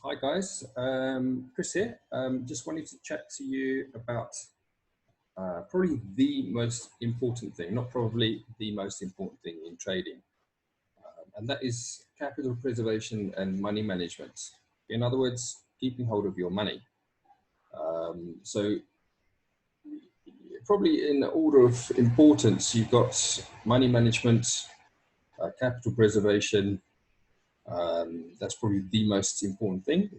Hi guys, Chris here. Just wanted to chat to you about probably the most important thing, not probably the most important thing in trading, and that is capital preservation and money management. In other words, keeping hold of your money. So probably in order of importance, you've got money management, capital preservation. That's probably the most important thing.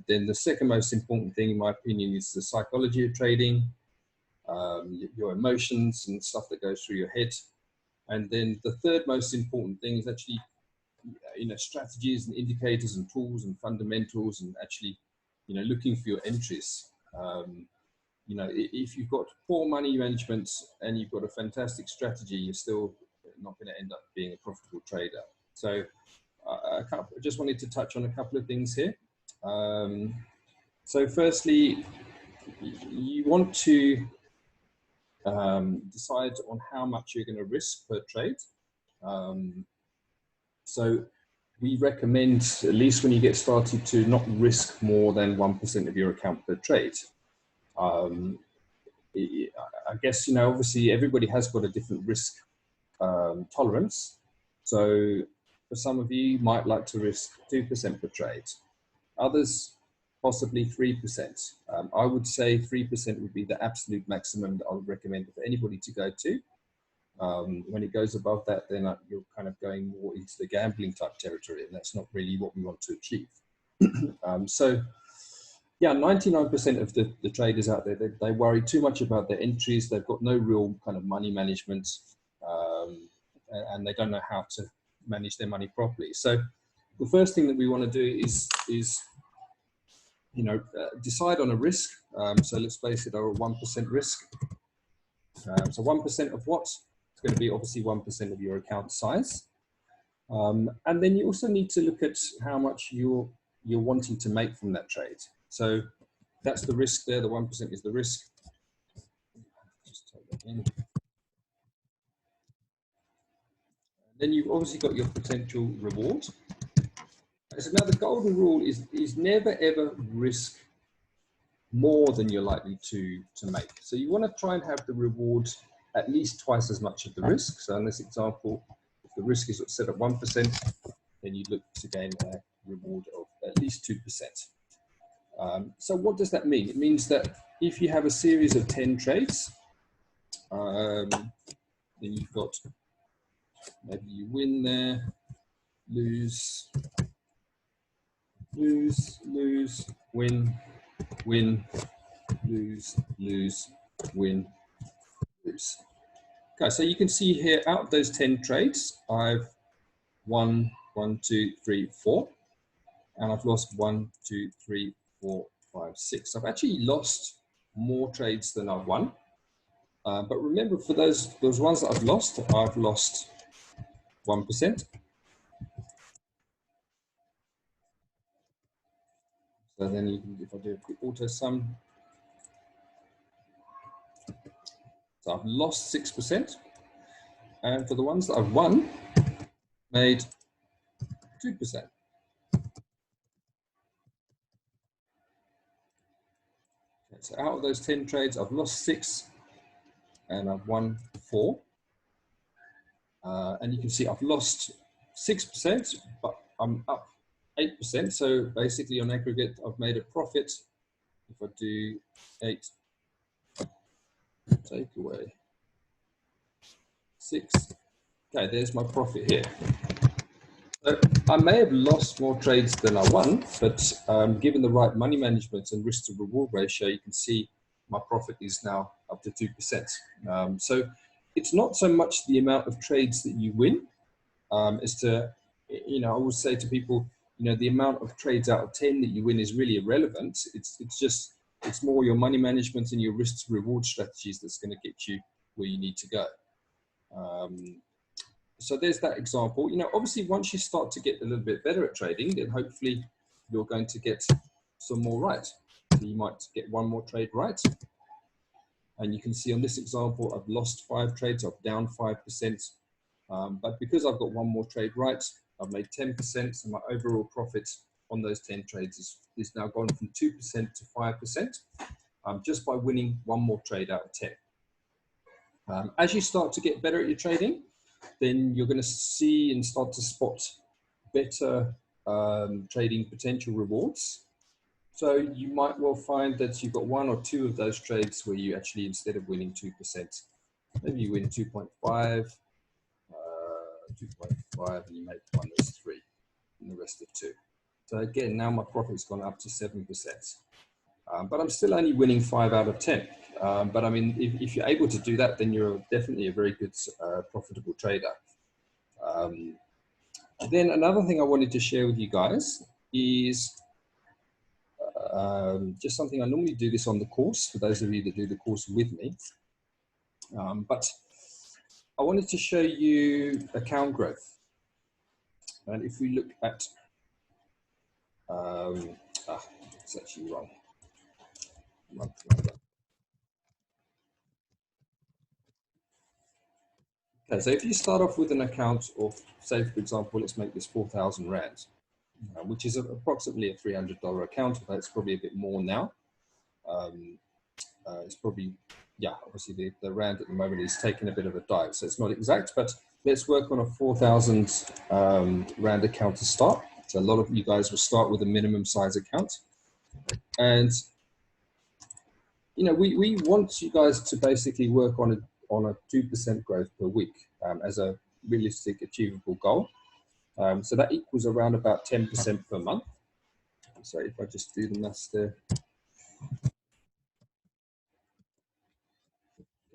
Then the second most important thing, in my opinion, is the psychology of trading, your emotions and stuff that goes through your head. And then the third most important thing is actually, strategies and indicators and tools and fundamentals and actually, looking for your entries. If you've got poor money management and you've got a fantastic strategy, you're still not going to end up being a profitable trader. So I just wanted to touch on a couple of things here. So firstly, you want to decide on how much you're going to risk per trade. So we recommend, at least when you get started, to not risk more than 1% of your account per trade. I guess, obviously everybody has got a different risk tolerance. So for some of you might like to risk 2% per trade. Others, possibly 3%. I would say 3% would be the absolute maximum that I would recommend for anybody to go to. When it goes above that, then you're kind of going more into the gambling type territory, and that's not really what we want to achieve. So yeah, 99% of the traders out there, they worry too much about their entries. They've got no real kind of money management, and they don't know how to manage their money properly. So the first thing that we want to do is decide on a risk. So let's base it on a 1% risk. So 1% of what? It's going to be obviously 1% of your account size. And then you also need to look at how much you're wanting to make from that trade. So that's the risk there. The 1% is the risk. Just type that in. Then you've obviously got your potential reward. So now the golden rule is never ever risk more than you're likely to make. So you want to try and have the reward at least twice as much of the risk. So in this example, if the risk is set at 1%, then you look to gain a reward of at least 2%. So what does that mean? It means that if you have a series of 10 trades, then you've got, maybe you win there, lose, lose, lose, win, win, lose, lose, win, lose. Okay, so you can see here, out of those 10 trades, I've won 1, 2, 3, 4, and I've lost 1, 2, 3, 4, 5, 6. I've actually lost more trades than I've won. But remember, for those ones that I've lost 1%. So then you can, if I do a quick auto sum, so I've lost 6%. And for the ones that I've won, made 2%. Okay, so out of those 10 trades, I've lost 6 and I've won 4. And you can see I've lost 6%, but I'm up 8%. So basically on aggregate, I've made a profit. If I do 8, take away 6. Okay, there's my profit here. So I may have lost more trades than I won, but given the right money management and risk to reward ratio, you can see my profit is now up to 2%. So it's not so much the amount of trades that you win, as to, I always say to people, the amount of trades out of 10 that you win is really irrelevant. It's more your money management and your risk to reward strategies that's going to get you where you need to go. So there's that example. Obviously once you start to get a little bit better at trading, then hopefully you're going to get some more right. So you might get one more trade right. And you can see on this example, I've lost 5 trades, I'm down 5%. But because I've got one more trade right, I've made 10%, so my overall profit on those 10 trades is now gone from 2% to 5%, just by winning one more trade out of 10. As you start to get better at your trading, then you're going to see and start to spot better trading potential rewards. So you might well find that you've got one or two of those trades where you actually, instead of winning 2%, maybe you win 2.5, 2.5, and you make one that's 3, and the rest are 2. So again, now my profit's gone up to 7%. But I'm still only winning 5 out of 10. But I mean, if you're able to do that, then you're definitely a very good, profitable trader. Then another thing I wanted to share with you guys is just something I normally do this on the course, for those of you that do the course with me. But I wanted to show you account growth. And if we look at, it's actually wrong. Okay, so if you start off with an account of, say, for example, let's make this 4,000 Rand, which is approximately a $300 account, although it's probably a bit more now. It's probably, yeah, obviously the Rand at the moment is taking a bit of a dive, so it's not exact, but let's work on a 4,000 Rand account to start. So a lot of you guys will start with a minimum size account. And, you know, we want you guys to basically work on a 2% growth per week as a realistic, achievable goal. So that equals around about 10% per month. So if I just do the maths there.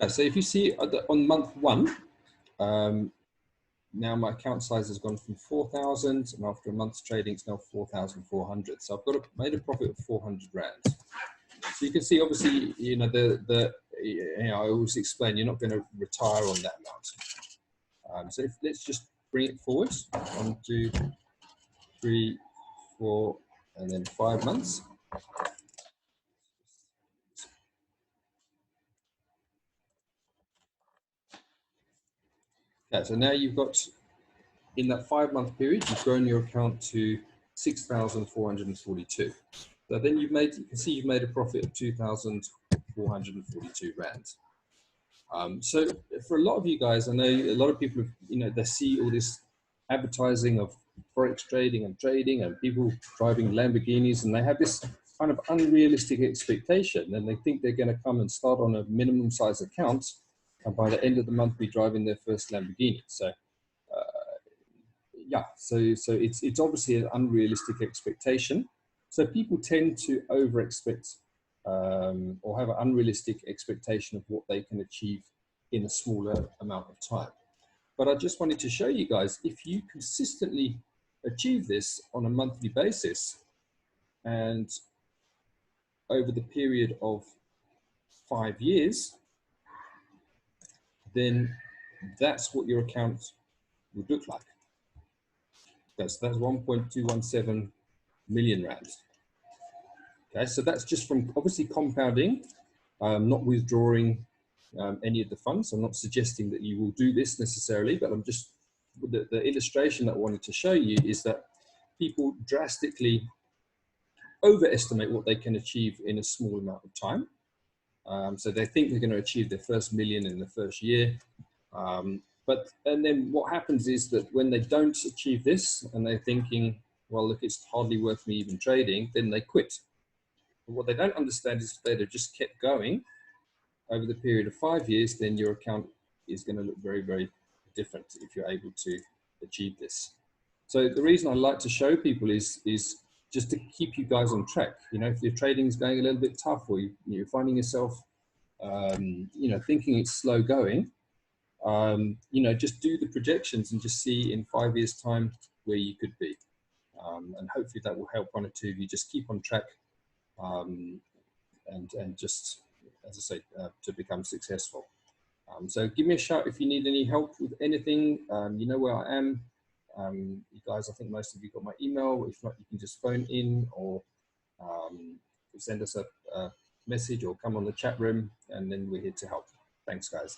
So if you see on month 1, now my account size has gone from 4,000, and after a month's trading, it's now 4,400. So I've made a profit of 400 Rand. So you can see, obviously, you know, I always explain, you're not going to retire on that amount. So let's just bring it forward. 1, 2, 3, 4, and then 5 months. Okay, so now you've got, in that 5-month period, you've grown your account to 6,442. So then you can see you've made a profit of 2,442 Rand. So for a lot of you guys, I know a lot of people, you know, they see all this advertising of Forex trading and people driving Lamborghinis, and they have this kind of unrealistic expectation, and they think they're going to come and start on a minimum size account, and by the end of the month be driving their first Lamborghini. So yeah, so it's obviously an unrealistic expectation. So people tend to over-expect or have an unrealistic expectation of what they can achieve in a smaller amount of time. But I just wanted to show you guys, if you consistently achieve this on a monthly basis and over the period of 5 years, then that's what your account would look like. That's 1.217 million Rand. Okay, so that's just from obviously compounding, not withdrawing any of the funds. I'm not suggesting that you will do this necessarily, but I'm just, the illustration that I wanted to show you is that people drastically overestimate what they can achieve in a small amount of time. So they think they're going to achieve their first million in the first year. And then what happens is that when they don't achieve this and they're thinking, well, look, it's hardly worth me even trading, then they quit. But what they don't understand is if they'd have just kept going over the period of 5 years, then your account is going to look very, very different if you're able to achieve this. So the reason I like to show people is just to keep you guys on track. You know, if your trading is going a little bit tough, or you're finding yourself, you know, thinking it's slow going, you know, just do the projections and just see in 5 years' time where you could be. And hopefully that will help one or two of you just keep on track and just, as I say, to become successful. So give me a shout if you need any help with anything. You know where I am. You guys, I think most of you got my email. If not, you can just phone in or send us a message or come on the chat room, and then we're here to help. Thanks, guys.